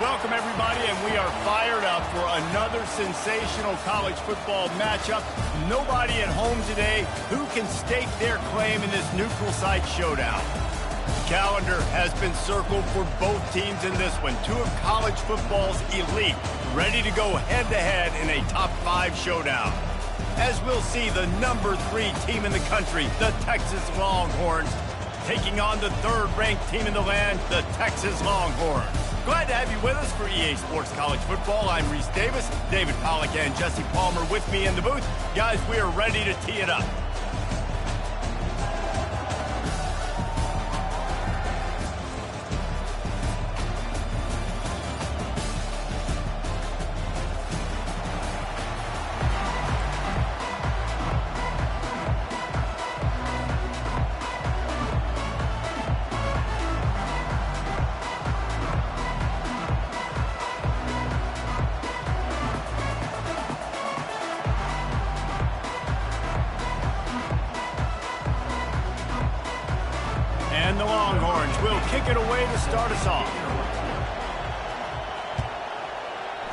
Welcome, everybody, and we are fired up for another sensational college football matchup. Nobody at home today who can stake their claim in this neutral site showdown. The calendar has been circled for both teams in this one. Two of college football's elite, ready to go head-to-head in a top-5 showdown. As we'll see, the number 3 team in the country, the Texas Longhorns, taking on the 3rd-ranked team in the land, the Texas Longhorns. Glad to have you with us for EA Sports College Football. I'm Reese Davis, David Pollack and Jesse Palmer with me in the booth. Guys, we are ready to tee it up. And the Longhorns will kick it away to start us off.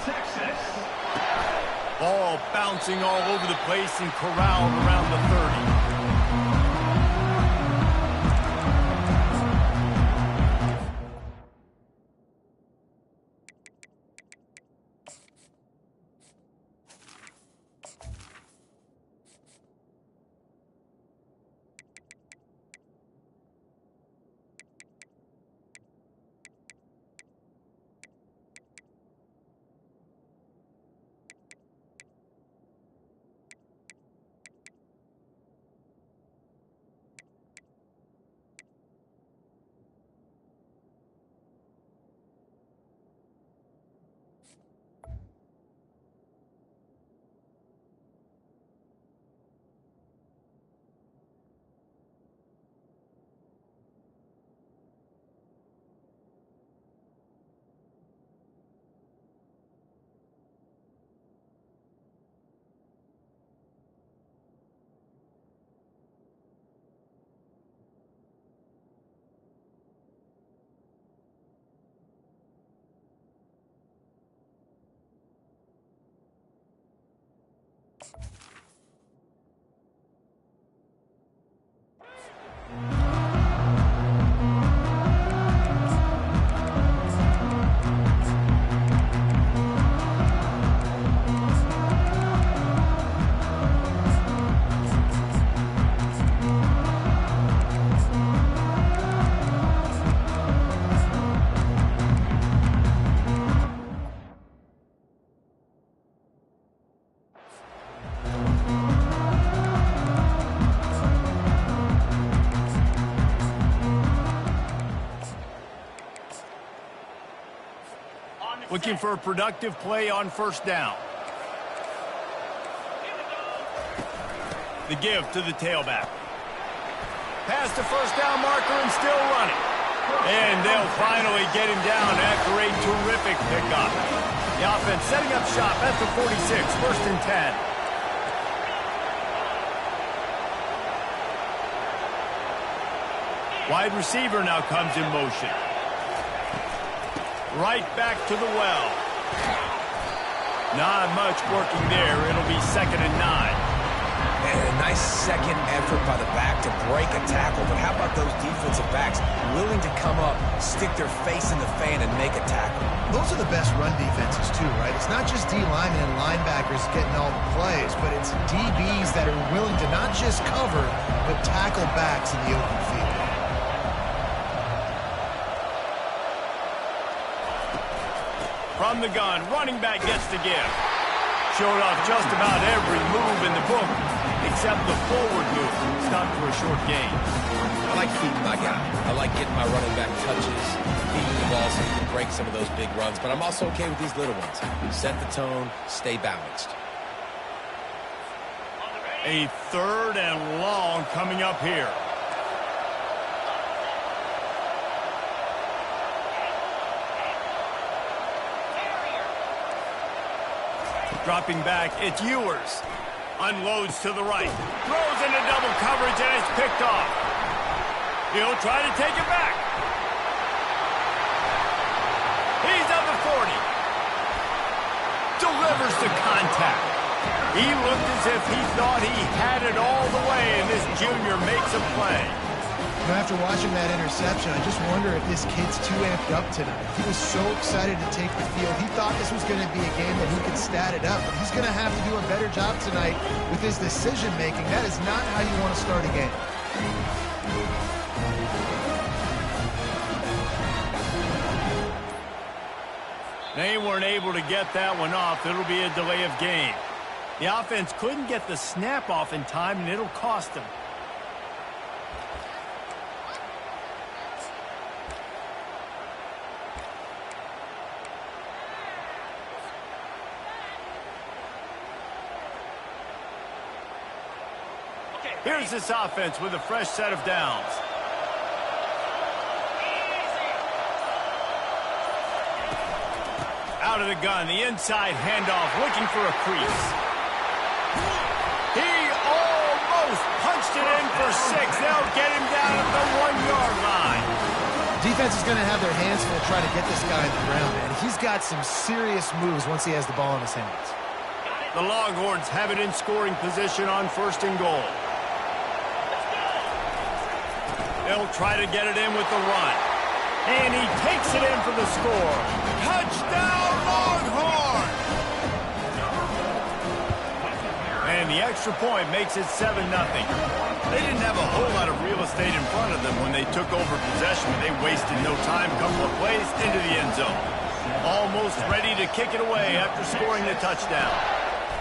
Texas. Ball bouncing all over the place and corralled around the 30. Looking for a productive play on first down. The give to the tailback. Pass to first down marker and still running. And they'll finally get him down after a terrific pickup. The offense setting up shop at the 46, 1st and 10. Wide receiver now comes in motion. Right back to the well. Not much working there. It'll be 2nd and 9. And a nice second effort by the back to break a tackle. But how about those defensive backs willing to come up, stick their face in the fan, and make a tackle? Those are the best run defenses, too, right? It's not just D linemen and linebackers getting all the plays, but it's DBs that are willing to not just cover, but tackle backs in the open field. From the gun, running back gets the give. Showed off just about every move in the book, except the forward move. Stopped for a short gain. I like feeding my guy. I like getting my running back touches, feeding the ball so he can break some of those big runs. But I'm also okay with these little ones. Set the tone, stay balanced. A 3rd and long coming up here. Dropping back, it's Ewers. Unloads to the right. Throws into double coverage and it's picked off. He'll try to take it back. He's up the 40. delivers the contact. He looked as if he thought he had it all the way, and this junior makes a play. After watching that interception, I just wonder if this kid's too amped up tonight. He was so excited to take the field. He thought this was going to be a game that he could stat it up, but he's going to have to do a better job tonight with his decision-making. That is not how you want to start a game. They weren't able to get that one off. It'll be a delay of game. The offense couldn't get the snap off in time, and it'll cost them. Here's this offense with a fresh set of downs. Out of the gun, the inside handoff, looking for a crease. He almost punched it in for 6. They'll get him down at the 1-yard line. Defense is going to have their hands full trying to get this guy on the ground, man. He's got some serious moves once he has the ball in his hands. The Longhorns have it in scoring position on 1st and goal. They'll try to get it in with the run. And he takes it in for the score. Touchdown, Longhorn! And the extra point makes it 7-0. They didn't have a whole lot of real estate in front of them when they took over possession, but they wasted no time. A couple of plays into the end zone. Almost ready to kick it away after scoring the touchdown.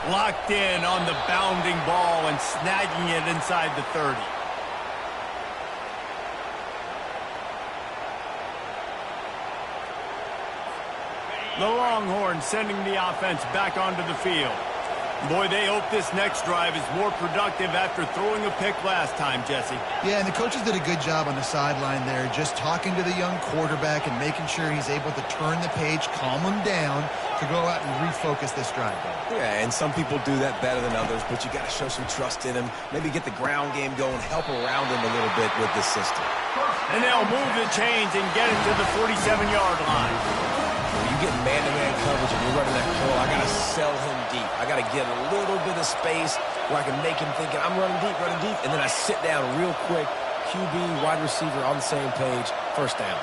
Locked in on the bounding ball and snagging it inside the 30. The Longhorns sending the offense back onto the field. Boy, they hope this next drive is more productive after throwing a pick last time, Jesse. Yeah, and the coaches did a good job on the sideline there, just talking to the young quarterback and making sure he's able to turn the page, calm him down to go out and refocus this drive. Yeah, and some people do that better than others, but you got to show some trust in him. Maybe get the ground game going, help around him a little bit with this system. And they'll move the chains and get it to the 47-yard line. When you get man-to-man coverage and you're running that curl, I got to sell him deep. I got to get a little bit of space where I can make him think I'm running deep, and then I sit down real quick. QB, wide receiver on the same page. 1st down.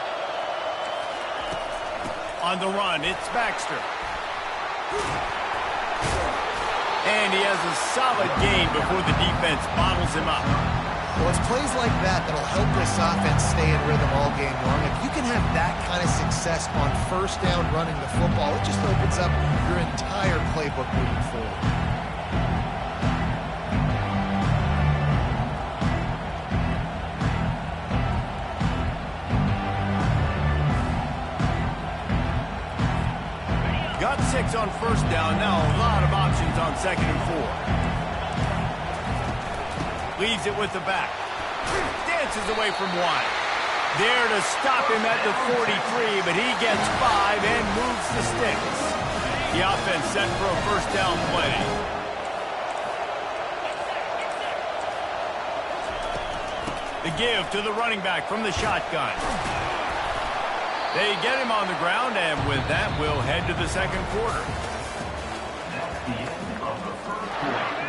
On the run, it's Baxter. And he has a solid gain before the defense bottles him up. Well, it's plays like that that'll help this offense stay in rhythm all game long. If you can have that kind of success on 1st down running the football, it just opens up your entire playbook moving forward. Got 6 on 1st down. Now a lot of options on 2nd and 4. Leaves it with the back. Dances away from 1. There to stop him at the 43, but he gets 5 and moves the sticks. The offense set for a 1st down play. The give to the running back from the shotgun. They get him on the ground, and with that, we'll head to the 2nd quarter.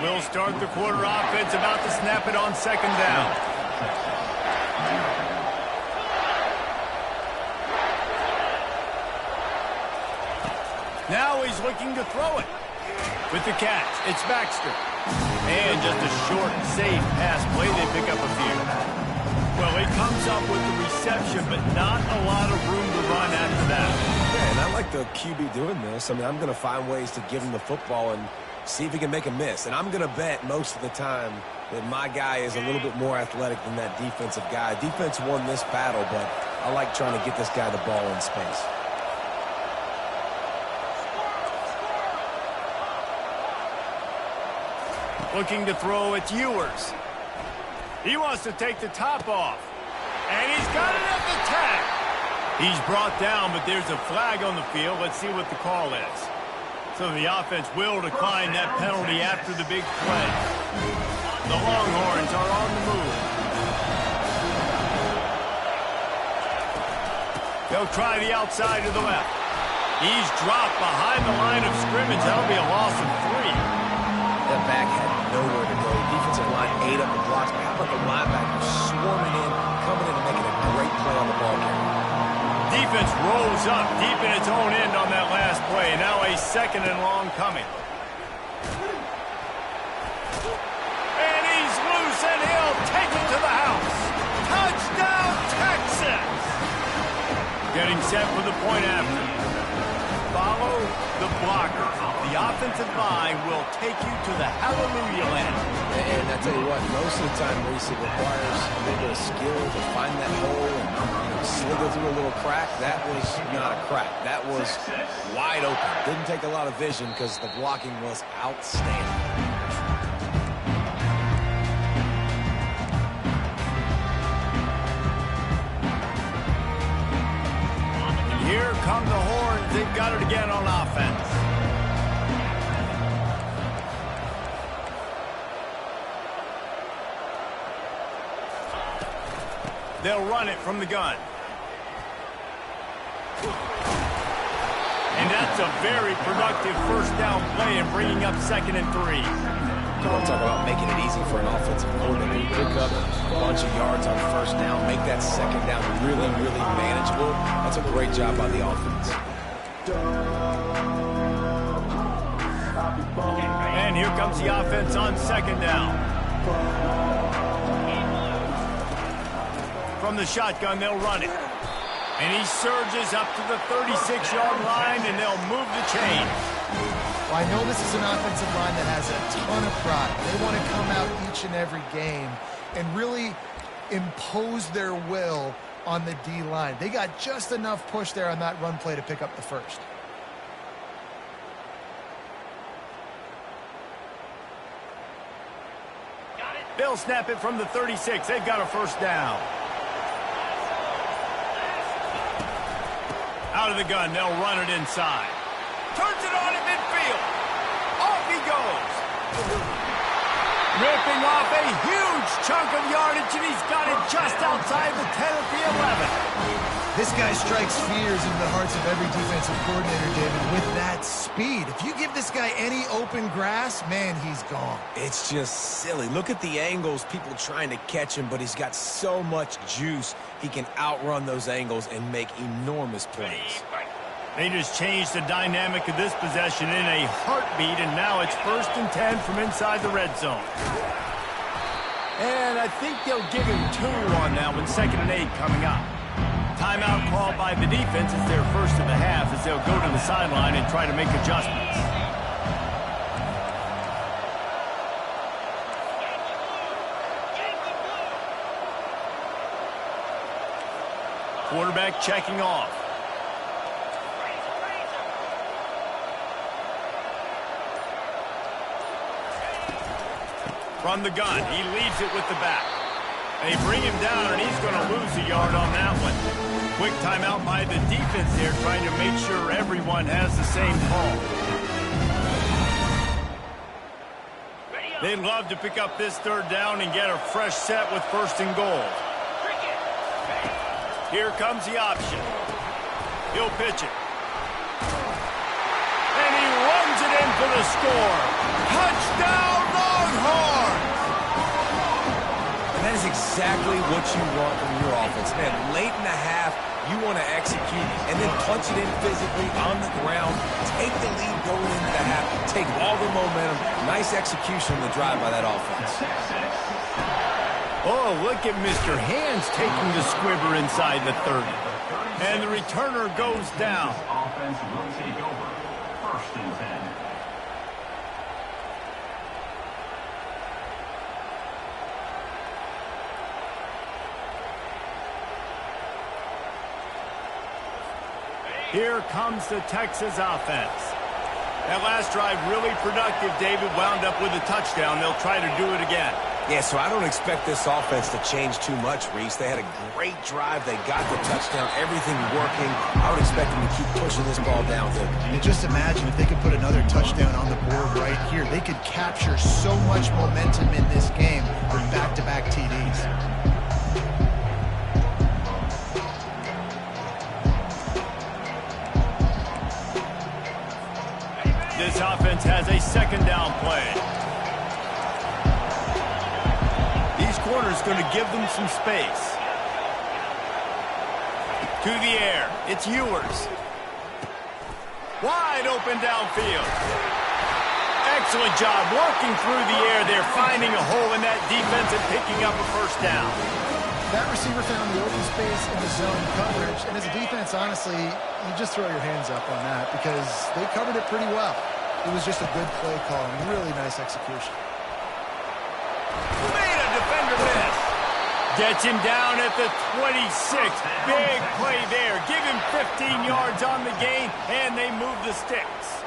We'll start the quarter offense, about to snap it on 2nd down. Now he's looking to throw it. With the catch, it's Baxter. And just a short, safe pass play. They pick up a few. Well, he comes up with the reception, but not a lot of room to run after that. Yeah, and I like the QB doing this. I mean, I'm going to find ways to give him the football and see if he can make a miss. And I'm going to bet most of the time that my guy is a little bit more athletic than that defensive guy. Defense won this battle, but I like trying to get this guy the ball in space. Looking to throw, it's Ewers. He wants to take the top off. And he's got it at the tag. He's brought down, but there's a flag on the field. Let's see what the call is. So the offense will decline that penalty after the big play. The Longhorns are on the move. They'll try the outside to the left. He's dropped behind the line of scrimmage. That'll be a loss of 3. That back had nowhere to go. Defensive line ate up the blocks. But how about the linebackers swarming in, coming in and making a great play on the ball carrier? Defense rolls up deep in its own end on that last play. Now a 2nd and long coming. And he's loose, and he'll take it to the house. Touchdown, Texas! Getting set for the point after. Follow the blocker. The offensive line will take you to the hallelujah land. And I tell you what, most of the time, Reese, it requires a little bit of skill to find that hole and slither through a little crack. That was not a crack. That was wide open. Didn't take a lot of vision because the blocking was outstanding. Here come the horns. They've got it again on offense. They'll run it from the gun. And that's a very productive first down play and bringing up 2nd and 3. You want to talk about making it easy for an offensive coordinator. You pick up a bunch of yards on first down, make that 2nd down really, really manageable. That's a great job by the offense. And here comes the offense on 2nd down. From the shotgun, they'll run it. And he surges up to the 36-yard line, and they'll move the chain. Well, I know this is an offensive line that has a ton of pride. They want to come out each and every game and really impose their will on the D-line. They got just enough push there on that run play to pick up the first. They'll snap it from the 36. They've got a first down. Out of the gun, they'll run it inside. Turns it on at midfield. Off he goes. Ripping off a huge chunk of yardage, and he's got it just outside the 10 at the 11. This guy strikes fears into the hearts of every defensive coordinator, David, with that speed. If you give this guy any open grass, man, he's gone. It's just silly. Look at the angles, people trying to catch him, but he's got so much juice. He can outrun those angles and make enormous plays. They just changed the dynamic of this possession in a heartbeat, and now it's 1st and 10 from inside the red zone. And I think they'll give him 2 on that one, 2nd and 8 coming up. Timeout called by the defense. It's their first of the half as they'll go to the sideline and try to make adjustments. Quarterback checking off. From the gun, he leaves it with the back. They bring him down, and he's going to lose a yard on that one. Quick timeout by the defense there, trying to make sure everyone has the same call. They'd love to pick up this 3rd down and get a fresh set with 1st and goal. Here comes the option. He'll pitch it. And he runs it in for the score. Touchdown, Longhorns! And that is exactly what you want from your offense. Man, late in the half, you want to execute and then punch it in physically on the ground, take the lead going into the half, take all the momentum. Nice execution on the drive by that offense. Oh, look at Mr. Hands taking the squibber inside the 30. And the returner goes down. Offense will take over. 1st and 10. Here comes the Texas offense. That last drive really productive, David, wound up with a touchdown. They'll try to do it again. Yeah, so I don't expect this offense to change too much, Reese. They had a great drive. They got the touchdown, everything working. I would expect them to keep pushing this ball downfield. And just imagine if they could put another touchdown on the board right here. They could capture so much momentum in this game with back-to-back TDs. This offense has a second down play. These corners going to give them some space. To the air. It's Ewers. Wide open downfield. Excellent job working through the air there, finding a hole in that defense and picking up a first down. That receiver found the open space in the zone coverage, and as a defense, honestly, you just throw your hands up on that because they covered it pretty well. It was just a good play call and really nice execution. Made a defender miss. Gets him down at the 26. Big play there. Give him 15 yards on the gain, and they move the sticks.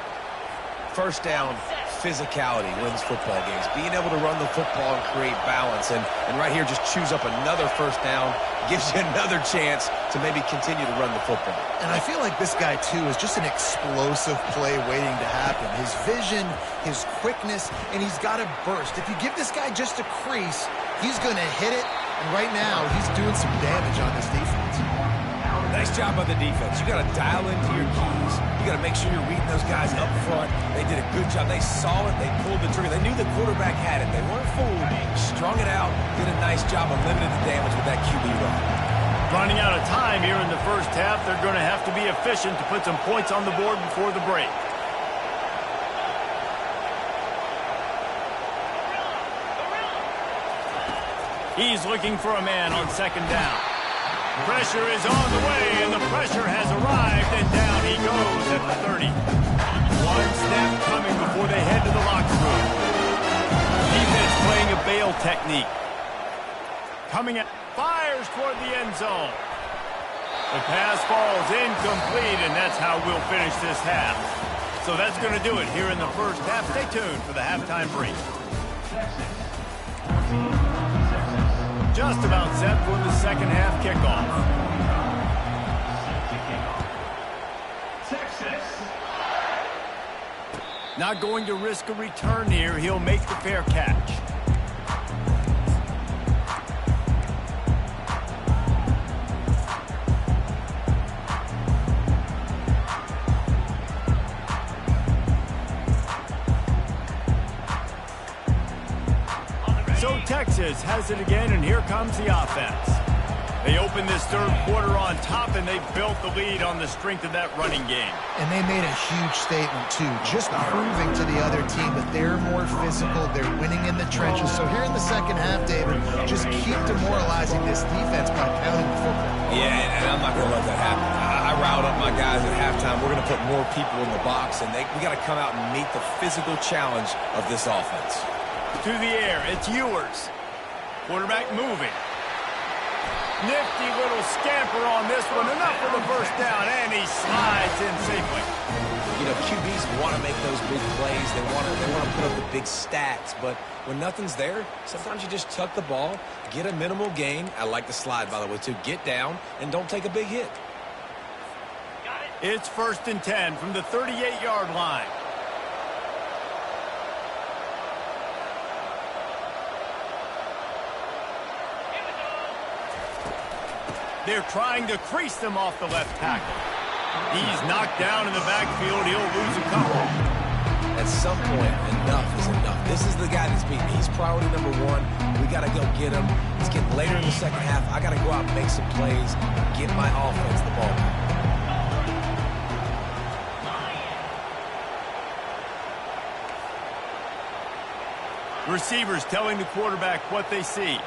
First down, physicality wins football games. Being able to run the football and create balance. And right here, just choose up another first down. Gives you another chance to maybe continue to run the football. And I feel like this guy, too, is just an explosive play waiting to happen. His vision, his quickness, and he's got a burst. If you give this guy just a crease, he's going to hit it. And right now, he's doing some damage on this defense. Nice job by the defense. You got to dial into your keys. You got to make sure you're reading those guys up front. They did a good job. They saw it. They pulled the trigger. They knew the quarterback had it. They weren't fooled. Strung it out. Did a nice job of limiting the damage with that QB run. Running out of time here in the first half. They're going to have to be efficient to put some points on the board before the break. He's looking for a man on second down. Pressure is on the way, and the pressure has arrived, and down he goes at the 30. One snap coming before they head to the locker room. Defense playing a bail technique. Coming at, fires toward the end zone. The pass falls incomplete, and that's how we'll finish this half. So that's going to do it here in the first half. Stay tuned for the halftime break. Just about set for the second half kickoff. Not going to risk a return here. He'll make the fair catch. So Texas has it again, and here comes the offense. They open this third quarter on top, and they built the lead on the strength of that running game. And they made a huge statement, too, just proving to the other team that they're more physical, they're winning in the trenches. So here in the second half, David, just keep demoralizing this defense by pounding the football. Yeah, and I'm not going to let that happen. I riled up my guys at halftime. We're going to put more people in the box, and we got to come out and meet the physical challenge of this offense. To the air, it's Ewers. Quarterback moving. Nifty little scamper on this one. Enough for the first down, and he slides in safely. You know, QBs want to make those big plays. They want to put up the big stats. But when nothing's there, sometimes you just tuck the ball, get a minimal gain. I like the slide, by the way, too. Get down and don't take a big hit. It's 1st and 10 from the 38-yard line. They're trying to crease them off the left tackle. He's knocked down in the backfield. He'll lose a couple. At some point, enough is enough. This is the guy that's beaten. He's priority number one. We got to go get him. It's getting later in the second half. I got to go out and make some plays and get my offense the ball back. Receivers telling the quarterback what they see.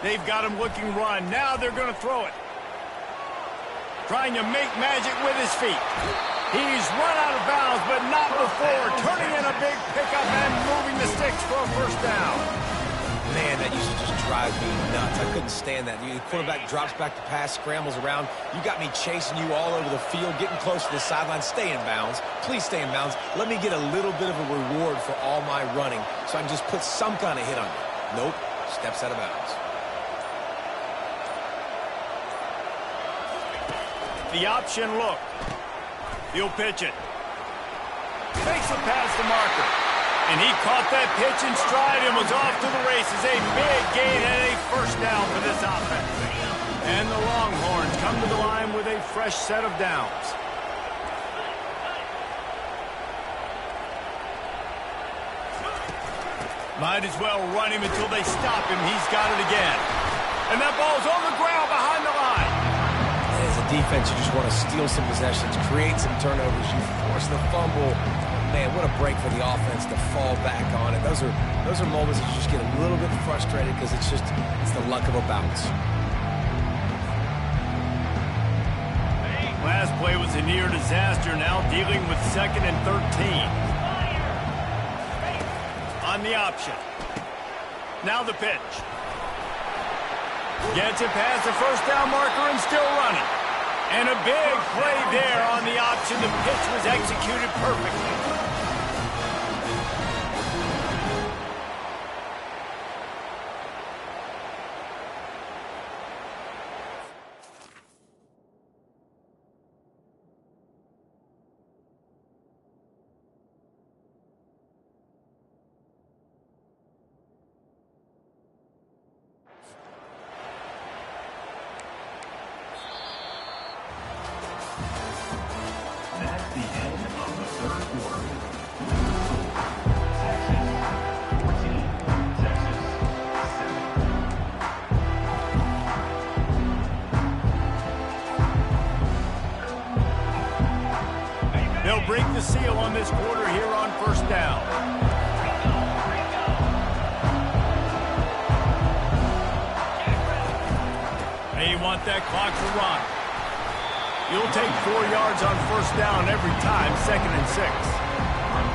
They've got him looking run. Now they're going to throw it. Trying to make magic with his feet. He's run out of bounds, but not before. Turning in a big pickup and moving the sticks for a first down. Man, that used to just drive me nuts. I couldn't stand that. The quarterback drops back to pass, scrambles around. You got me chasing you all over the field, getting close to the sideline. Stay in bounds. Please stay in bounds. Let me get a little bit of a reward for all my running so I can just put some kind of hit on you. Nope. Steps out of bounds. The option look. He'll pitch it. Makes it past the marker. And he caught that pitch in stride and was off to the races. A big gain and a first down for this offense. And the Longhorns come come to the line with a fresh set of downs. Might as well run him until they stop him. He's got it again. And that ball's on the ground behind the line. As a defense, you just want to steal some possessions, create some turnovers. You force the fumble. Man, what a break for the offense to fall back on it. Those are moments that you just get a little bit frustrated because it's the luck of a bounce. Last play was a near disaster. Now dealing with 2nd and 13. On the option. Now the pitch. Gets it past the first down marker and still running. And a big play there on the option. The pitch was executed perfectly. That's the end of the third quarter. Texas 14, Texas 7. They'll break the seal on this quarter here on first down. They want that clock to run. You'll take 4 yards on first down every time, 2nd and 6.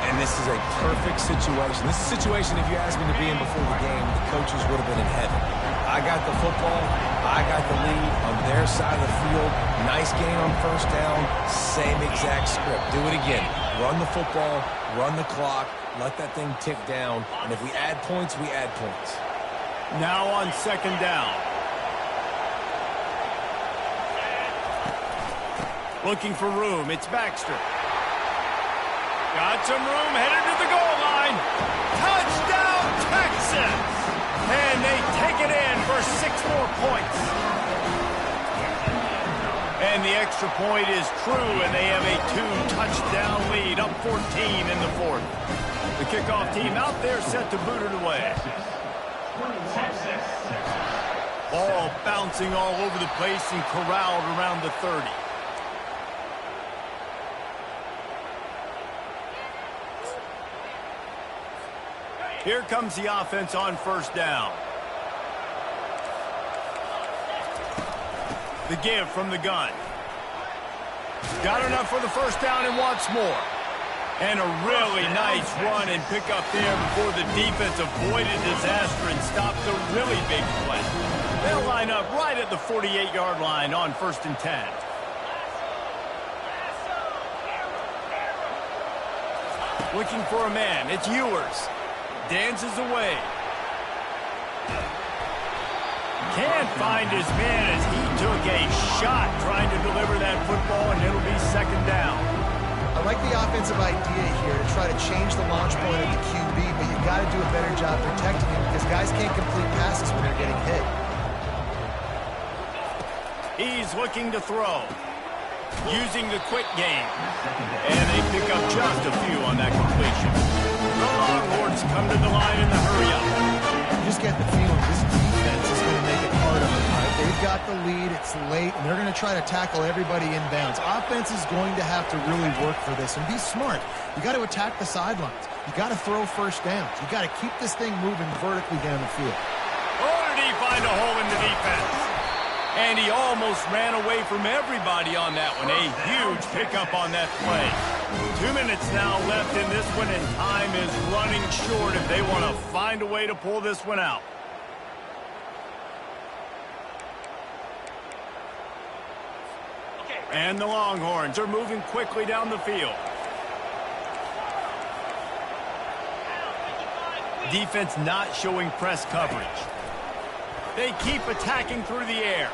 And this is a perfect situation. This is a situation, if you asked me to be in before the game, the coaches would have been in heaven. I got the football. I got the lead on their side of the field. Nice gain on first down. Same exact script. Do it again. Run the football, run the clock, let that thing tick down. And if we add points, we add points. Now on 2nd down. Looking for room. It's Baxter. Got some room, headed to the goal line. Touchdown, Texas! And they take it in for 6 more points. And the extra point is true, and they have a 2-touchdown lead, up 14 in the 4th. The kickoff team out there set to boot it away. Ball bouncing all over the place and corralled around the 30. Here comes the offense on first down. The give from the gun. Got enough for the first down and wants more. And a really nice run and pick up there before the defense avoided disaster and stopped the really big play. They'll line up right at the 48-yard line on 1st and 10. Looking for a man. It's Ewers. Dances away. Can't find his man as he took a shot trying to deliver that football, and it'll be 2nd down. I like the offensive idea here to try to change the launch point of the QB, but you got to do a better job protecting him because guys can't complete passes when they're getting hit. He's looking to throw. Using the quick game. And they pick up just a few on that completion. The Longhorns come to the line in the hurry-up. You just get the feeling this defense is going to make it hard on them. Right? They've got the lead. It's late, and they're going to try to tackle everybody inbounds. Offense is going to have to really work for this and be smart. You got to attack the sidelines. You got to throw first downs. You got to keep this thing moving vertically down the field. Or did he find a hole in the defense? And he almost ran away from everybody on that one. A huge pickup on that play. 2 minutes now left in this one, and time is running short if they want to find a way to pull this one out. And the Longhorns are moving quickly down the field. Defense not showing press coverage. They keep attacking through the air.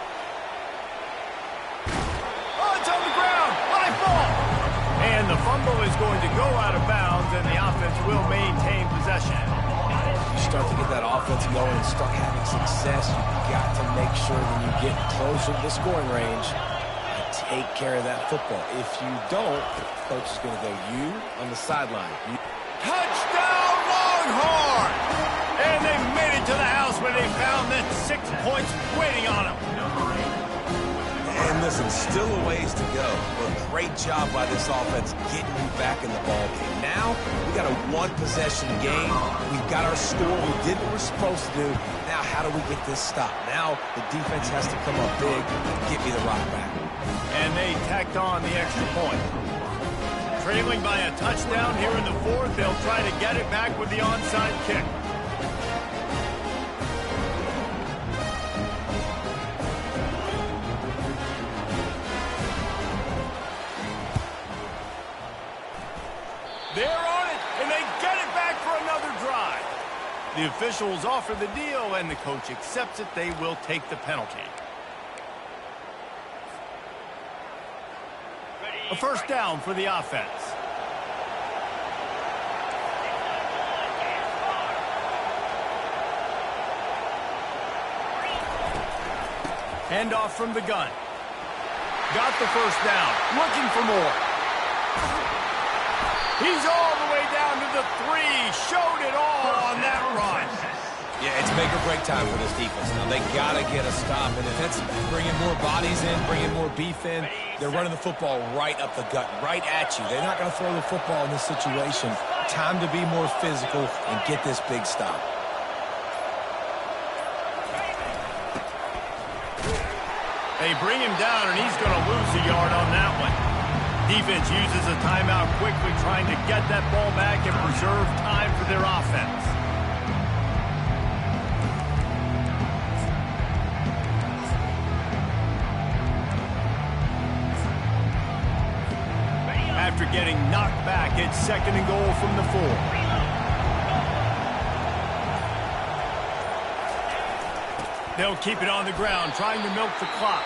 Oh, it's on the ground. High ball. And the fumble is going to go out of bounds, and the offense will maintain possession. You start to get that offense going and start having success, you've got to make sure when you get closer to the scoring range, take care of that football. If you don't, coach is going to go, you on the sideline. Touchdown, Longhorn! And they made it to the house where they found that 6 points waiting on them. And listen, still a ways to go, but great job by this offense getting you back in the ball game. Now, we got a one-possession game. We've got our score. We did what we're supposed to do. Now, how do we get this stopped? Now, the defense has to come up big and get me the rock back. And they tacked on the extra point. Trailing by a touchdown here in the fourth, they'll try to get it back with the onside kick. They're on it, and they get it back for another drive. The officials offer the deal, and the coach accepts it. They will take the penalty. A first down for the offense. Handoff from the gun. Got the first down. Looking for more. He's all the way down to the 3. Showed it all on that run. Yeah, it's make or break time for this defense. Now, they got to get a stop. And if it's bringing more bodies in, bringing more beef in, they're running the football right up the gut, right at you. They're not going to throw the football in this situation. Time to be more physical and get this big stop. They bring him down, and he's going to lose a yard on that one. Defense uses a timeout quickly, trying to get that ball back and preserve time for their offense. After getting knocked back, it's 2nd and goal from the 4. They'll keep it on the ground, trying to milk the clock.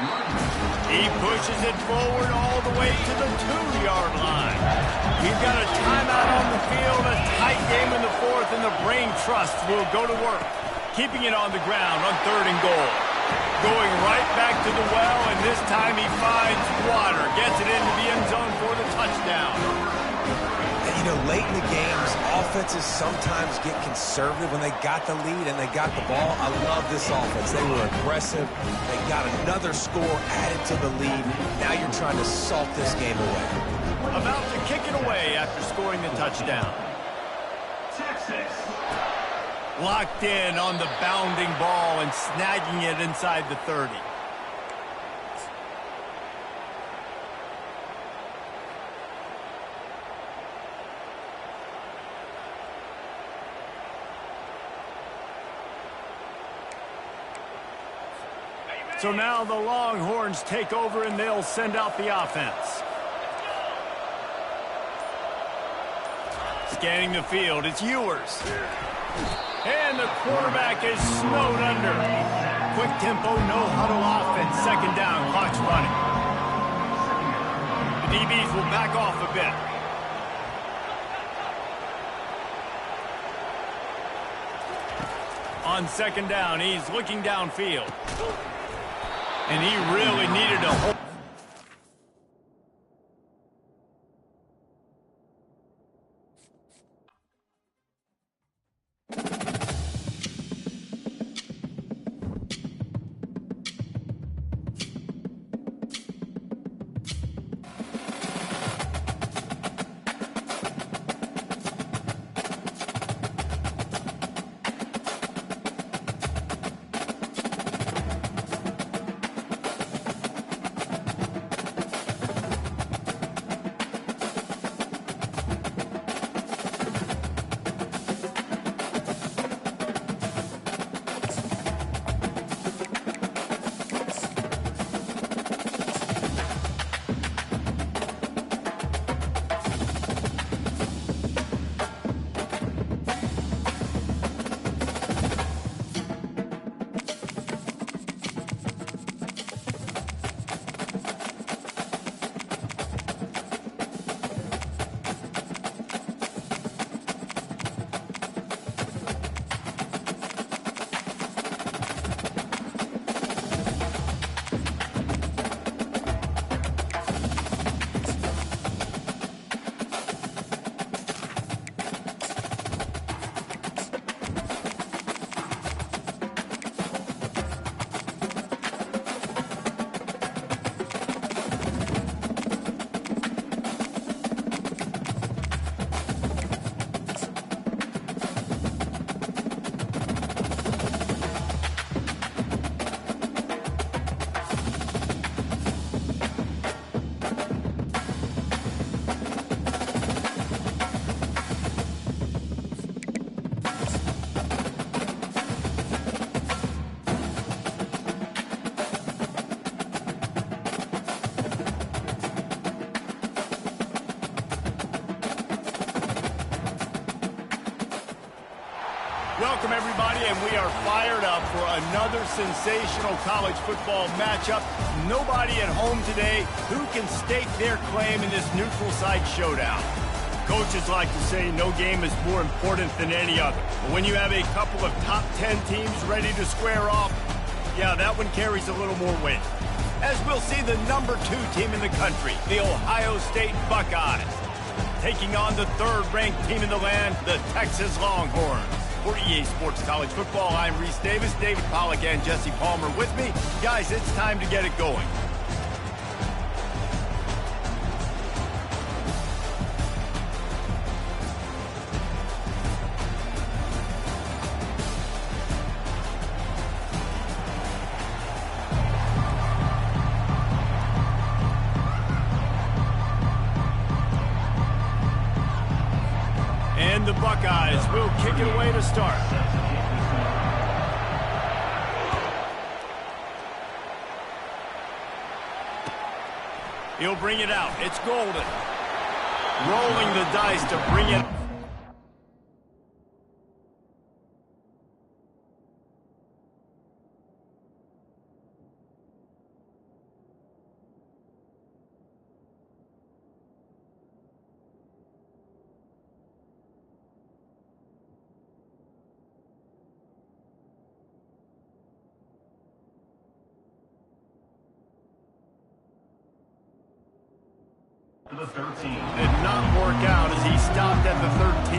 He pushes it forward all the way to the 2-yard line. We've got a timeout on the field, a tight game in the 4th, and the Brain Trust will go to work, keeping it on the ground on 3rd and goal. Going right back to the well, and this time he finds water. Gets it into the end zone for the touchdown. And, you know, late in the games, offenses sometimes get conservative when they got the lead and they got the ball. I love this offense. They were aggressive. They got another score added to the lead. Now you're trying to salt this game away. About to kick it away after scoring the touchdown. Texas. Locked in on the bounding ball and snagging it inside the 30. So now the Longhorns take over and they'll send out the offense. Scanning the field, it's Ewers. And the quarterback is snowed under. Quick tempo, no huddle offense. 2nd down, clock's running. The DBs will back off a bit. On 2nd down, he's looking downfield. And he really needed a hold. Welcome, everybody, and we are fired up for another sensational college football matchup. Nobody at home today who can stake their claim in this neutral site showdown. Coaches like to say no game is more important than any other. But when you have a couple of top 10 teams ready to square off, yeah, that one carries a little more weight. As we'll see the number 2 team in the country, the Ohio State Buckeyes, taking on the 3rd-ranked team in the land, the Texas Longhorns. For EA Sports College Football, I'm Reese Davis, David Pollack, and Jesse Palmer with me. Guys, it's time to get it going. And the Buckeyes will kick it away to start. He'll bring it out. It's Golden. Rolling the dice to bring it. To the 13. Did not work out as he stopped at the 13.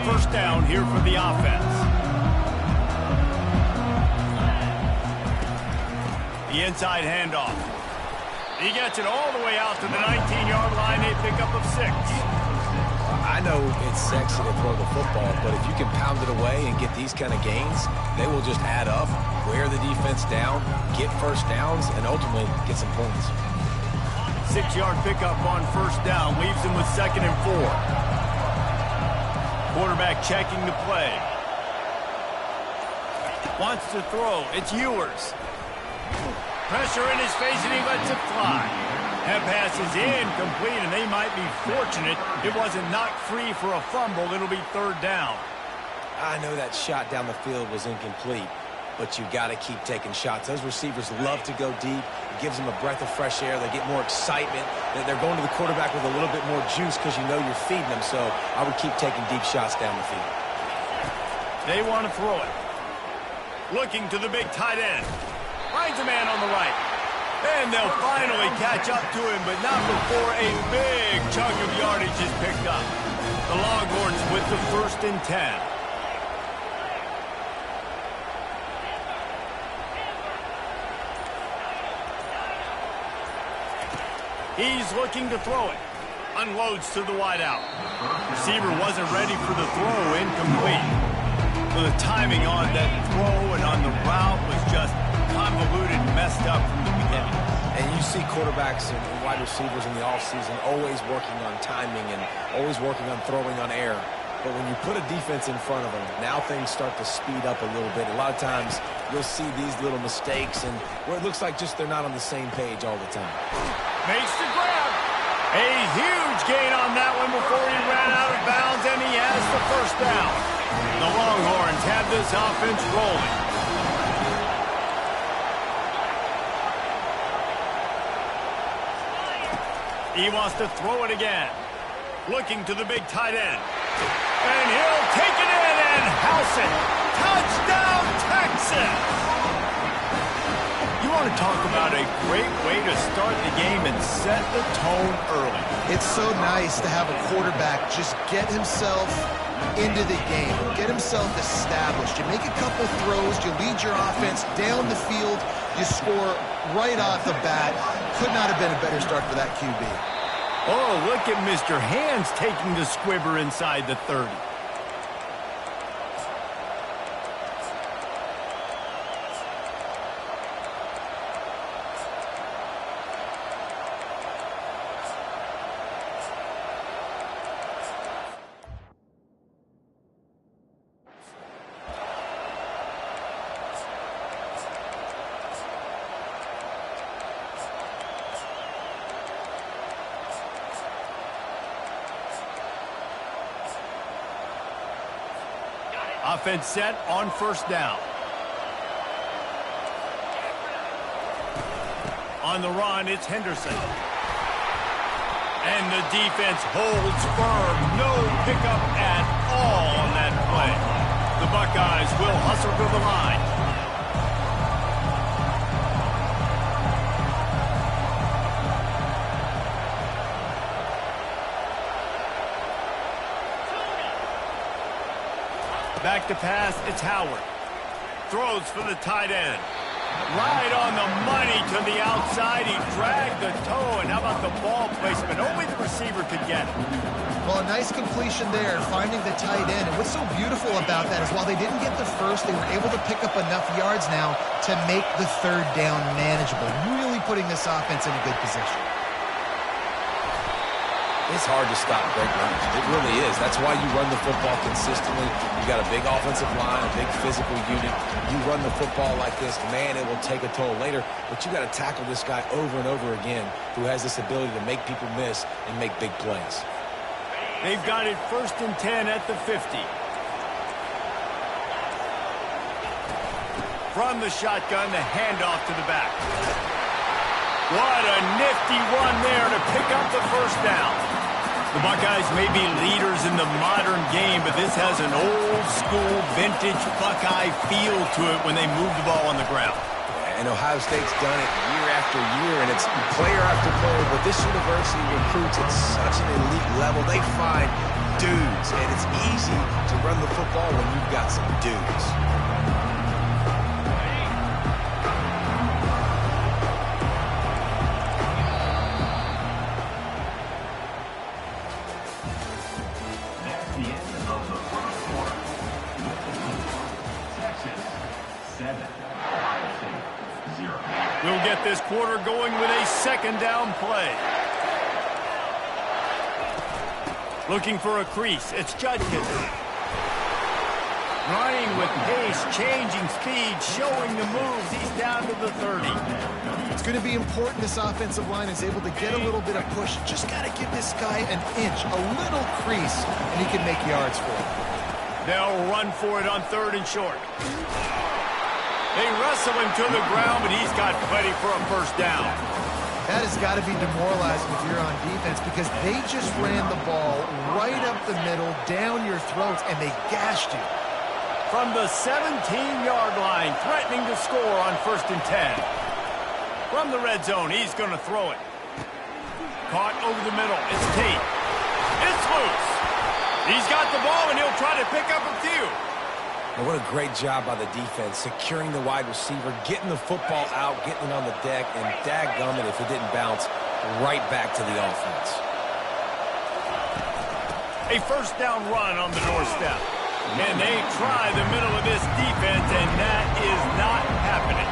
First down here for the offense. The inside handoff. He gets it all the way out to the 19-yard line, a pickup of 6. I know it's sexy to throw the football, but if you can pound it away and get these kind of gains, they will just add up, wear the defense down, get first downs, and ultimately get some points. 6-yard pickup on first down, leaves him with 2nd and 4. Quarterback checking the play. Wants to throw. It's Ewers. Pressure in his face, and he lets it fly. That pass is incomplete, and they might be fortunate it wasn't knocked free for a fumble. It'll be 3rd down. I know that shot down the field was incomplete, but you got to keep taking shots. Those receivers love to go deep. It gives them a breath of fresh air. They get more excitement. They're going to the quarterback with a little bit more juice because you know you're feeding them, so I would keep taking deep shots down the field. They want to throw it. Looking to the big tight end. Finds a man on the right. And they'll finally catch up to him, but not before a big chunk of yardage is picked up. The Longhorns with the 1st and 10. He's looking to throw it. Unloads to the wideout. Receiver wasn't ready for the throw, incomplete. The timing on that throw and on the route was just convoluted and messed up from the beginning. And you see quarterbacks and wide receivers in the offseason always working on timing and always working on throwing on air. But when you put a defense in front of them, now things start to speed up a little bit. A lot of times you'll see these little mistakes and where it looks like just they're not on the same page all the time. Makes the grab. A huge gain on that one before he ran out of bounds, and he has the 1st down. The Longhorns have this offense rolling. He wants to throw it again. Looking to the big tight end. And he'll take it in and house it. Touchdown, Texas! You want to talk about a great way to start the game and set the tone early. It's so nice to have a quarterback just get himself into the game, get himself established. You make a couple throws, you lead your offense down the field, you score right off the bat. Could not have been a better start for that QB. Oh, look at Mr. Hands taking the squibber inside the 30. Offense set on first down. On the run, it's Henderson. And the defense holds firm. No pickup at all on that play. The Buckeyes will hustle to the line. Back to pass, it's Howard. Throws for the tight end. Right on the money to the outside. He dragged the toe, and how about the ball placement? Only the receiver could get it. Well, a nice completion there, finding the tight end. And what's so beautiful about that is while they didn't get the first, they were able to pick up enough yards now to make the third down manageable, really putting this offense in a good position. It's hard to stop great runners. It really is. That's why you run the football consistently. You got a big offensive line, a big physical unit. You run the football like this, man, it will take a toll later. But you got to tackle this guy over and over again who has this ability to make people miss and make big plays. They've got it 1st and 10 at the 50. From the shotgun, the handoff to the back. What a nifty run there to pick up the first down. The Buckeyes may be leaders in the modern game, but this has an old-school, vintage Buckeye feel to it when they move the ball on the ground. And Ohio State's done it year after year, and it's player after player. But this university recruits at such an elite level. They find dudes, and it's easy to run the football when you've got some dudes. We'll get this quarter going with a second down play. Looking for a crease. It's Judkins. Running with pace, changing speed, showing the moves. He's down to the 30. It's going to be important this offensive line is able to get a little bit of push. Just got to give this guy an inch, a little crease, and he can make yards for it. They'll run for it on 3rd and short. They wrestle him to the ground, but he's got plenty for a first down. That has got to be demoralizing if you're on defense because they just ran the ball right up the middle, down your throats, and they gashed you. From the 17-yard line, threatening to score on 1st and 10. From the red zone, he's going to throw it. Caught over the middle. It's Tate. It's loose. He's got the ball, and he'll try to pick up a few. And what a great job by the defense, securing the wide receiver, getting the football out, getting it on the deck, and dadgummit if it didn't bounce, right back to the offense. A first down run on the doorstep. And they try the middle of this defense, and that is not happening.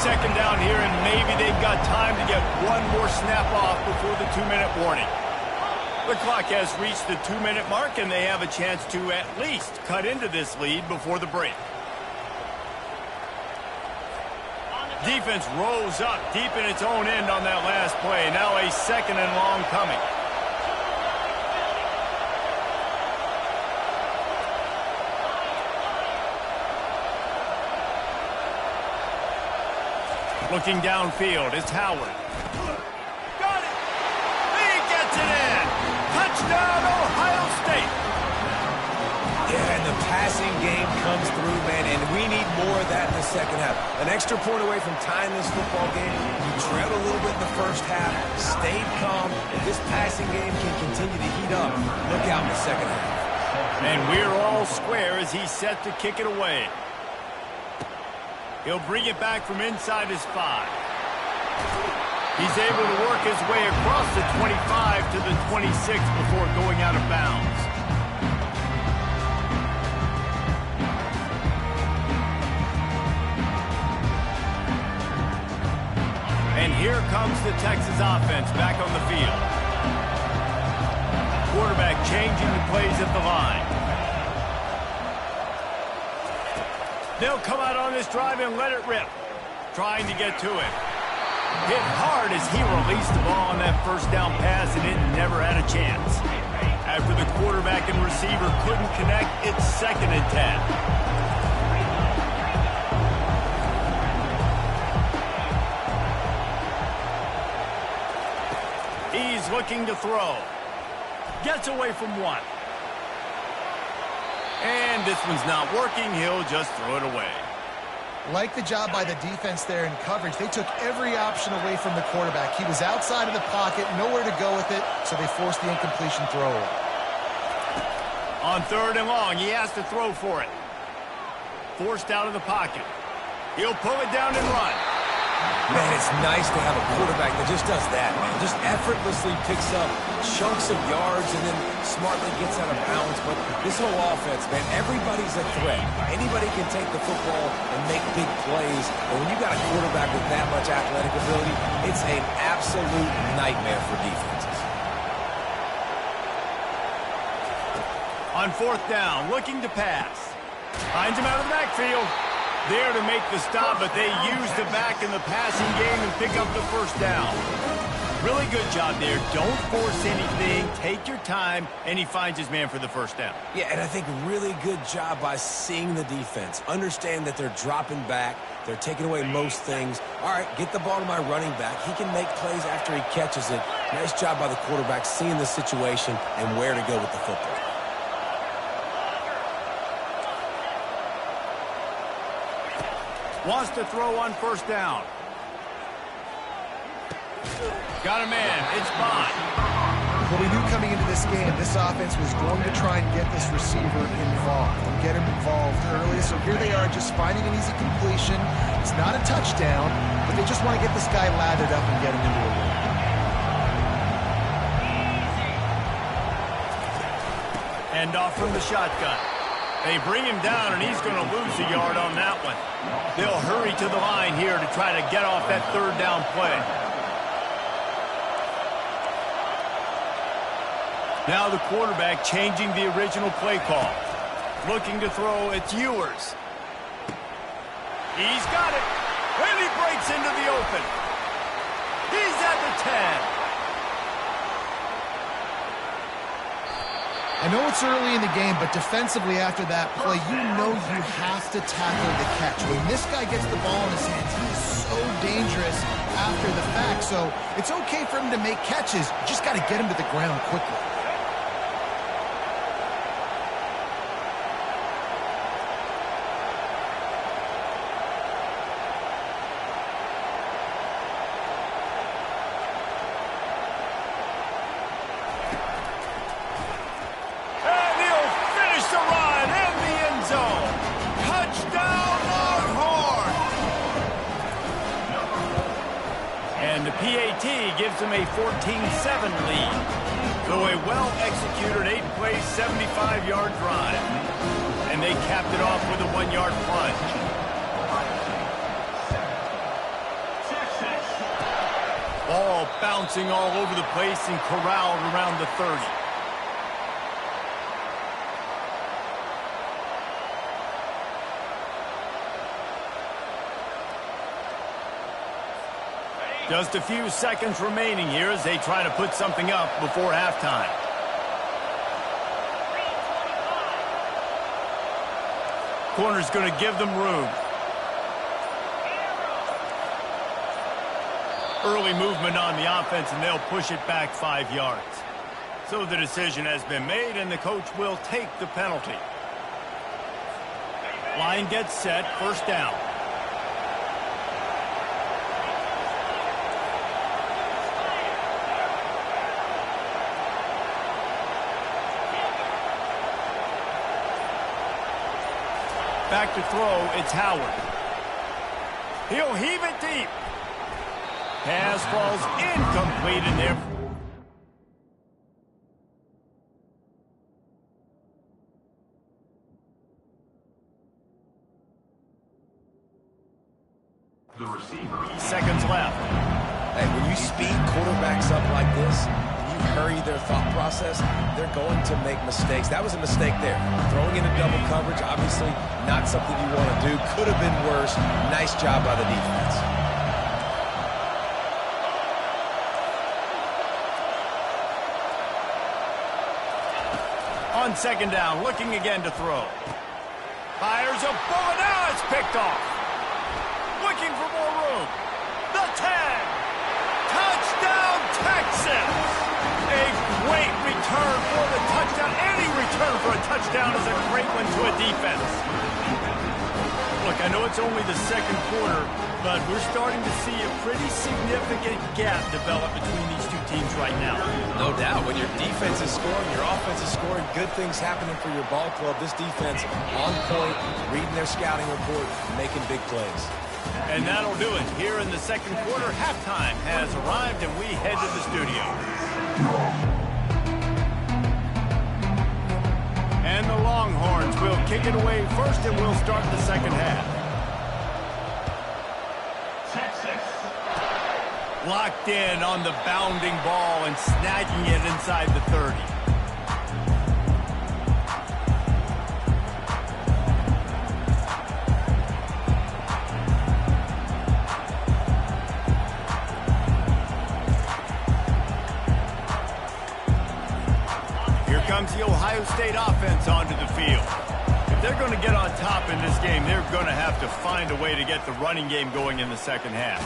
Second down here, and maybe they've got time to get one more snap off before the 2-minute warning. The clock has reached the 2-minute mark, and they have a chance to at least cut into this lead before the break. Defense rose up deep in its own end on that last play. Now a 2nd and long coming. Looking downfield, it's Howard. Got it! He gets it in! Touchdown, Ohio State! Yeah, and the passing game comes through, man, and we need more of that in the second half. An extra point away from tying this football game. You trailed a little bit in the first half, stayed calm. If this passing game can continue to heat up, look out in the second half. And we're all square as he's set to kick it away. He'll bring it back from inside his 5. He's able to work his way across the 25 to the 26 before going out of bounds. And here comes the Texas offense back on the field. Quarterback changing the plays at the line. They'll come out on this drive and let it rip. Trying to get to it. Hit hard as he released the ball on that first down pass, and it never had a chance. After the quarter quarterback and receiver couldn't connect. It's 2nd and 10. He's looking to throw. Gets away from one. And this one's not working. He'll just throw it away. Like the job by the defense there in coverage. They took every option away from the quarterback. He was outside of the pocket, nowhere to go with it, so they forced the incompletion throw away. On 3rd and long, he has to throw for it. Forced out of the pocket. He'll pull it down and run. Man, it's nice to have a quarterback that just does that, man. Just effortlessly picks up chunks of yards and then smartly gets out of bounds. But this whole offense, man, everybody's a threat. Anybody can take the football and make big plays. And when you got a quarterback with that much athletic ability, it's an absolute nightmare for defenses. On 4th down, looking to pass. Finds him out of the backfield. There to make the stop, but they use the back in the passing game and pick up the 1st down. Really good job there. Don't force anything. Take your time, and he finds his man for the 1st down. Yeah, and I think really good job by seeing the defense. Understand that they're dropping back. They're taking away most things. All right, get the ball to my running back. He can make plays after he catches it. Nice job by the quarterback seeing the situation and where to go with the football. Wants to throw on 1st down. Got a man. It's Bond. Well, we knew coming into this game, this offense was going to try and get this receiver involved and get him involved early. So here they are just finding an easy completion. It's not a touchdown, but they just want to get this guy lathered up and get him into a win. End off from the shotgun. They bring him down, and he's going to lose a yard on that one. They'll hurry to the line here to try to get off that 3rd down play. Now the quarterback changing the original play call. Looking to throw, it's Ewers. He's got it, and he breaks into the open. He's at the 10. I know it's early in the game, but defensively after that play, you know you have to tackle the catch. When this guy gets the ball in his hands, he is so dangerous after the fact. So it's okay for him to make catches. You just got to get him to the ground quickly. Gives them a 14-7 lead. So a well-executed 8-play, 75-yard drive. And they capped it off with a 1-yard plunge. Ball bouncing all over the place and corralled around the 30. Just a few seconds remaining here as they try to put something up before halftime. Corner's going to give them room. Early movement on the offense, and they'll push it back 5 yards. So the decision has been made, and the coach will take the penalty. Line gets set, 1st down. Back to throw, it's Howard. He'll heave it deep. Pass falls incomplete in there. The receiver. Seconds left. Hey, when you speed quarterbacks up like this, and you hurry their thought process, they're going to make mistakes. That was a mistake there. Throwing into double coverage, obviously not something you want to do. Could have been worse. Nice job by the defense. On second down, looking again to throw. Fires a bullet. Now it's picked off. Looking for more room. The 10. Touchdown, Texans. A great return for the touchdown. Any return for a touchdown is a great one to a defense. Look, I know it's only the second quarter, but we're starting to see a pretty significant gap develop between these two teams right now. No doubt. When your defense is scoring, your offense is scoring, good things happening for your ball club. This defense on point, reading their scouting report, making big plays. And that'll do it. Here in the second quarter, halftime has arrived, and we head to the studio. And the Longhorns will kick it away first, and we'll start the second half. Locked in on the bounding ball and snagging it inside the 30. Comes the Ohio State offense onto the field. If they're going to get on top in this game, they're going to have to find a way to get the running game going in the second half.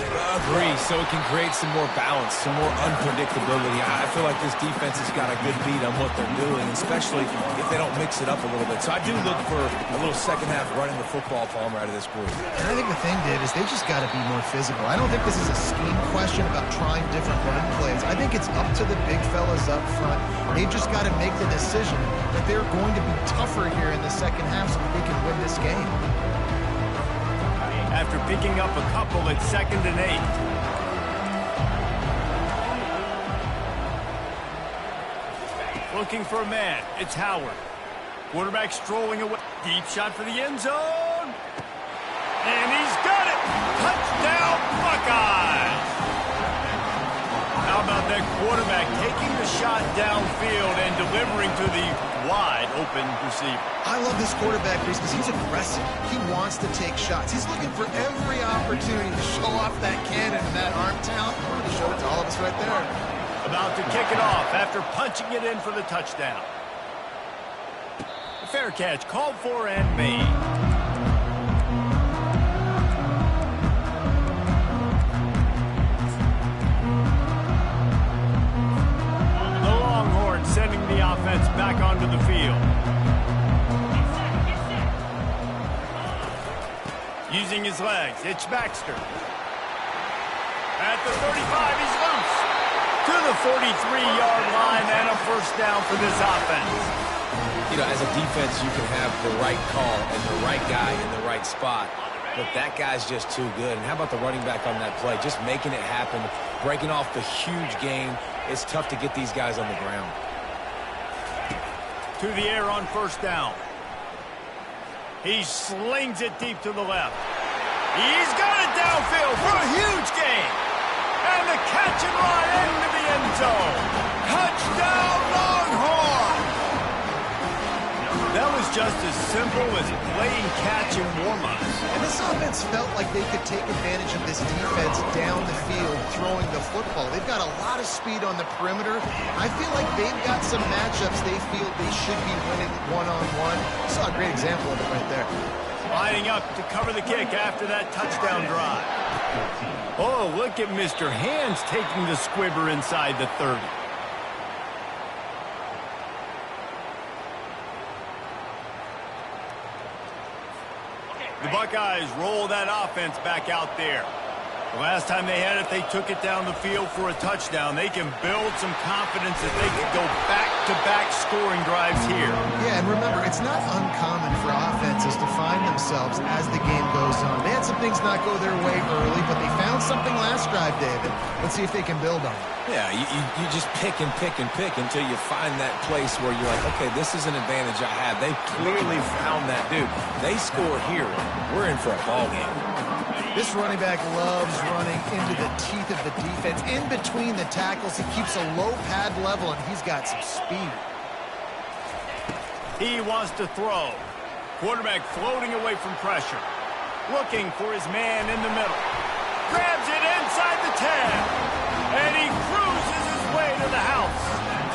Agree, so it can create some more balance, some more unpredictability. I feel like this defense has got a good beat on what they're doing, especially if they don't mix it up a little bit. So I do look for a little second half running the football, Palmer, out of this group. And I think the thing, Dave, is they just got to be more physical. I don't think this is a scheme question about trying different run plays. I think it's up to the big fellas up front. They've just got to make the decision that they're going to be tougher here in the second half so that they can win this game. After picking up a couple, it's 2nd and 8. Looking for a man. It's Howard. Quarterback strolling away. Deep shot for the end zone. And he's got it. Touchdown, Buckeyes. How about that quarterback taking the shot downfield and delivering to the wide open receiver? I love this quarterback, Reese, because he's aggressive. He wants to take shots. He's looking for every opportunity to show off that cannon and that arm talent. He showed it to all of us right there. About to kick it off after punching it in for the touchdown. A fair catch called for and made. Sending the offense back onto the field. Using his legs, it's Baxter. At the 35, he's loose. To the 43-yard line and a first down for this offense. You know, as a defense, you can have the right call and the right guy in the right spot. But that guy's just too good. And how about the running back on that play? Just making it happen, breaking off the huge gain. It's tough to get these guys on the ground. To the air on first down. He slings it deep to the left. He's got it downfield for a huge gain. And the catch and run into the end zone. Touchdown, Longhorns! That was just as simple as playing catch and warm-ups. And this offense felt like they could take advantage of this defense down the field, throwing the football. They've got a lot of speed on the perimeter. I feel like they've got some matchups they feel they should be winning one-on-one. Saw a great example of it right there. Lining up to cover the kick after that touchdown drive. Oh, look at Mr. Hands taking the squibber inside the 30. The Buckeyes roll that offense back out there. The last time they had it, they took it down the field for a touchdown. They can build some confidence that they could go back-to-back scoring drives here. Yeah, and remember, it's not uncommon for offenses to find themselves as the game goes on. They had some things not go their way early, but they found something last drive, David. Let's see if they can build on it. Yeah, you just pick and pick and pick until you find that place where you're like, okay, this is an advantage I have. They clearly found that, dude. They score here. We're in for a ball game. This running back loves running into the teeth of the defense. In between the tackles, he keeps a low pad level, and he's got some speed. He wants to throw. Quarterback floating away from pressure. Looking for his man in the middle. Grabs it inside the 10. And he cruises his way to the house.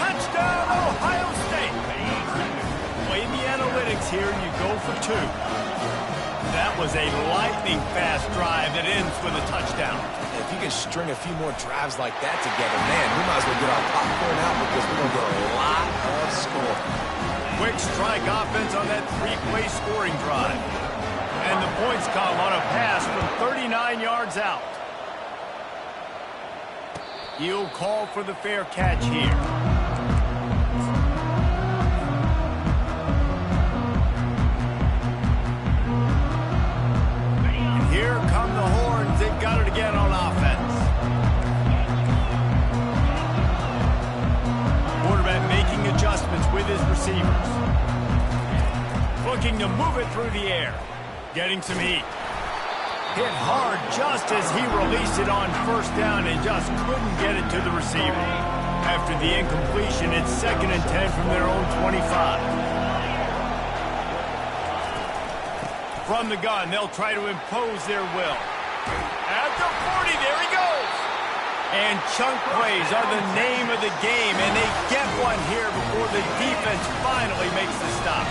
Touchdown, Ohio State. points here, you go for 2. That was a lightning-fast drive that ends with a touchdown. If you can string a few more drives like that together, man, we might as well get our popcorn out because we're going to get a lot of scoring. Quick strike offense on that 3-play scoring drive. And the points come on a pass from 39 yards out. He'll call for the fair catch here. And here come the horns. They've got it again on offense. Quarterback making adjustments with his receivers. Looking to move it through the air. Getting some heat. Hit hard just as he released it on first down and just couldn't get it to the receiver. After the incompletion, it's 2nd and 10 from their own 25. From the gun, they'll try to impose their will. At the 40, there he goes. And chunk plays are the name of the game, and they get one here before the defense finally makes the stop.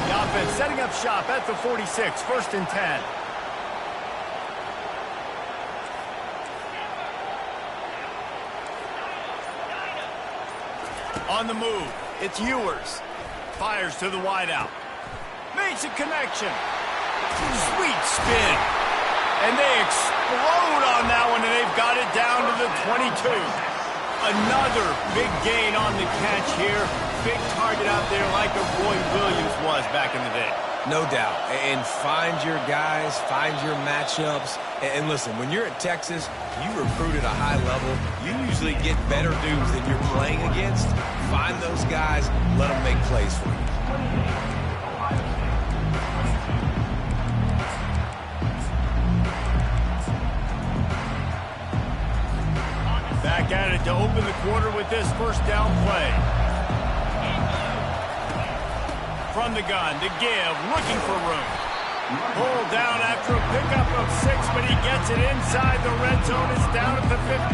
The offense setting up shop at the 46, 1st and 10. On the move, it's Ewers. Fires to the wideout. Makes a connection. Sweet spin. And they explode on that one, and they've got it down to the 22. Another big gain on the catch here. Big target out there like a Roy Williams was back in the day. No doubt. And find your guys, find your matchups. And listen, when you're at Texas, you recruit at a high level. You usually get better dudes than you're playing against. Find those guys, let them make plays for you. Back at it to open the quarter with this first down play. From the gun to give, looking for room. Pulled down after a pickup of 6, but he gets it inside the red zone. It's down at the 15.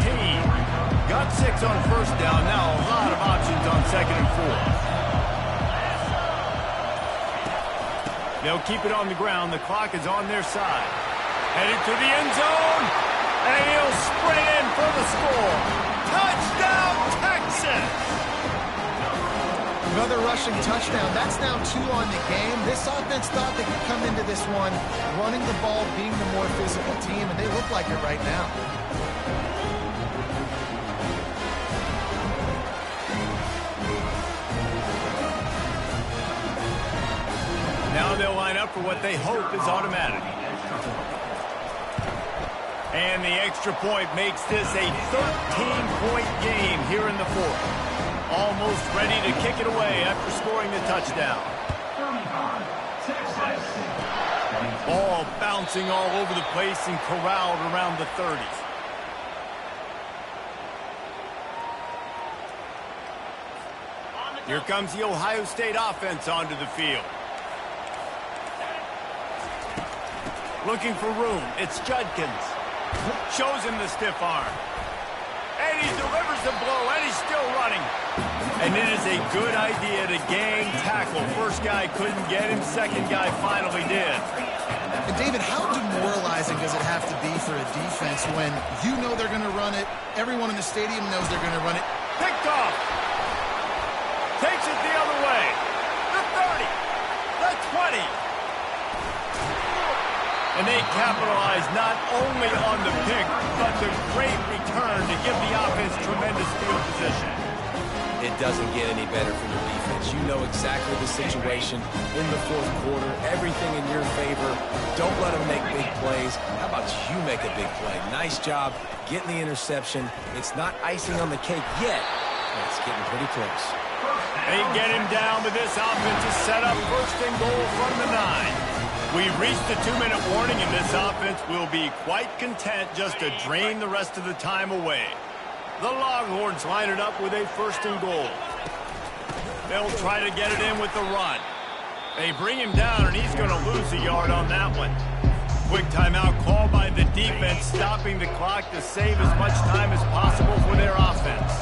Got 6 on first down. Now a lot of options on 2nd and 4. They'll keep it on the ground. The clock is on their side. Headed to the end zone. And he'll sprint in for the score. Touchdown, Texas! Another rushing touchdown. That's now 2 on the game. This offense thought they could come into this one running the ball, being the more physical team, and they look like it right now. Now they'll line up for what they hope is automatic. And the extra point makes this a 13-point game here in the 4th. Almost ready to kick it away after scoring the touchdown. Ball bouncing all over the place and corralled around the 30. Here comes the Ohio State offense onto the field. Looking for room. It's Judkins. Shows him the stiff arm. And he delivers the blow, and he's still running. And it is a good idea to gang tackle. First guy couldn't get him. Second guy finally did. And David, how demoralizing does it have to be for a defense when you know they're going to run it, everyone in the stadium knows they're going to run it? Picked off. Takes it the other way. The 30. The 20. And they capitalize not only on the pick, but the great return to give the offense tremendous field position. It doesn't get any better for your defense. You know exactly the situation in the 4th quarter. Everything in your favor. Don't let them make big plays. How about you make a big play? Nice job getting the interception. It's not icing on the cake yet, but it's getting pretty close. They get him down, but this offense is set up 1st and goal from the 9. We reached the 2-minute warning, and this offense will be quite content just to drain the rest of the time away. The Longhorns line it up with a 1st and goal. They'll try to get it in with the run. They bring him down, and he's going to lose a yard on that one. Quick timeout call by the defense, stopping the clock to save as much time as possible for their offense.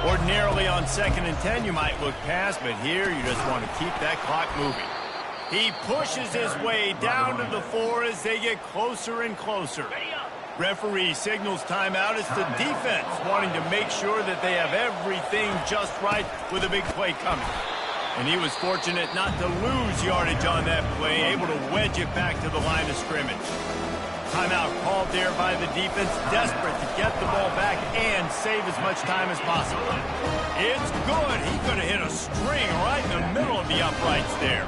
Ordinarily on 2nd and 10, you might look past, but here you just want to keep that clock moving. He pushes his way down to the 4 as they get closer and closer. Referee signals timeout as the defense wanting to make sure that they have everything just right with a big play coming. And he was fortunate not to lose yardage on that play, able to wedge it back to the line of scrimmage. Timeout called there by the defense, desperate to get the ball back and save as much time as possible. It's good. He could have hit a string right in the middle of the uprights there.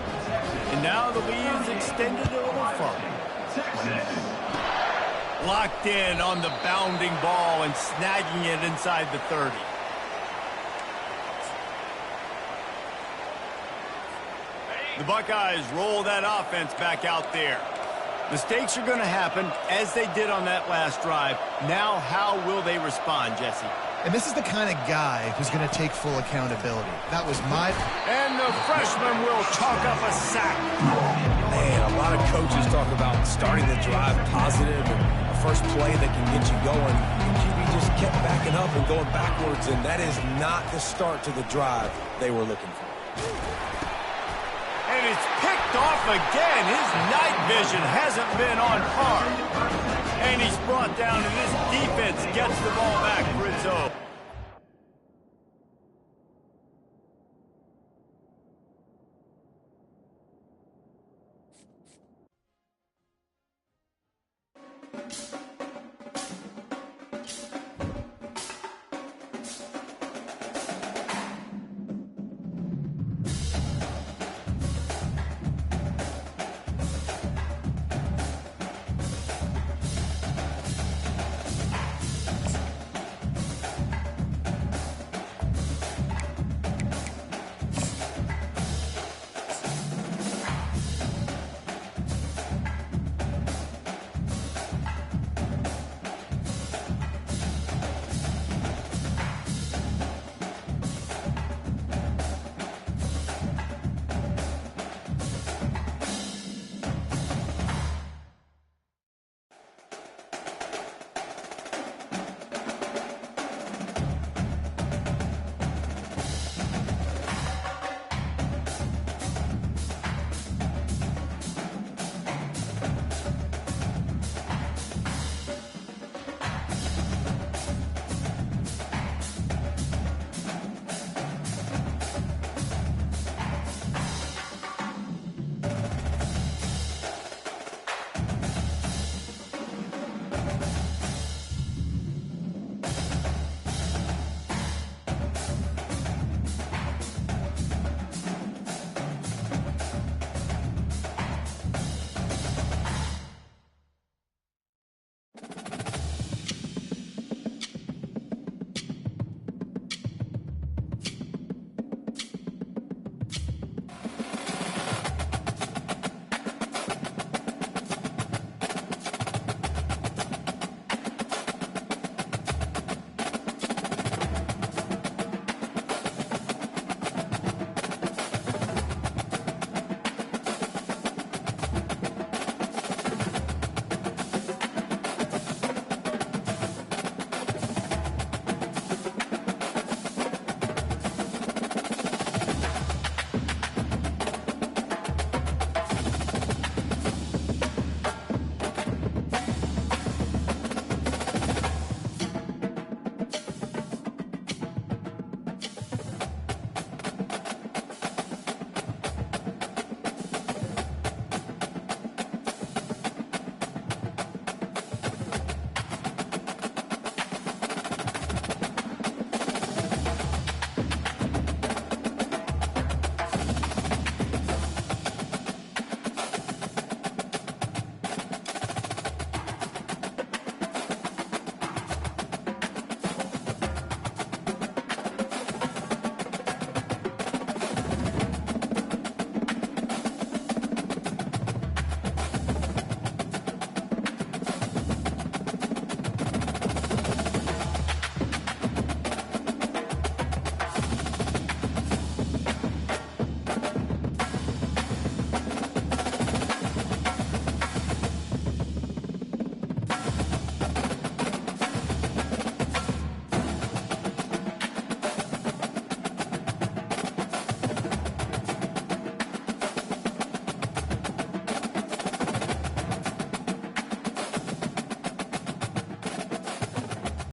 And now the lead is extended a little further. Locked in on the bounding ball and snagging it inside the 30. The Buckeyes roll that offense back out there. Mistakes are going to happen, as they did on that last drive. Now, how will they respond, Jesse? And this is the kind of guy who's going to take full accountability. That was my... And the freshman will chalk up a sack. Man, a lot of coaches talk about starting the drive positive and a first play that can get you going. The QB just kept backing up and going backwards, and that is not the start to the drive they were looking for. And it's picked off again. His night vision hasn't been on par. And he's brought down, and this defense gets the ball back for its own.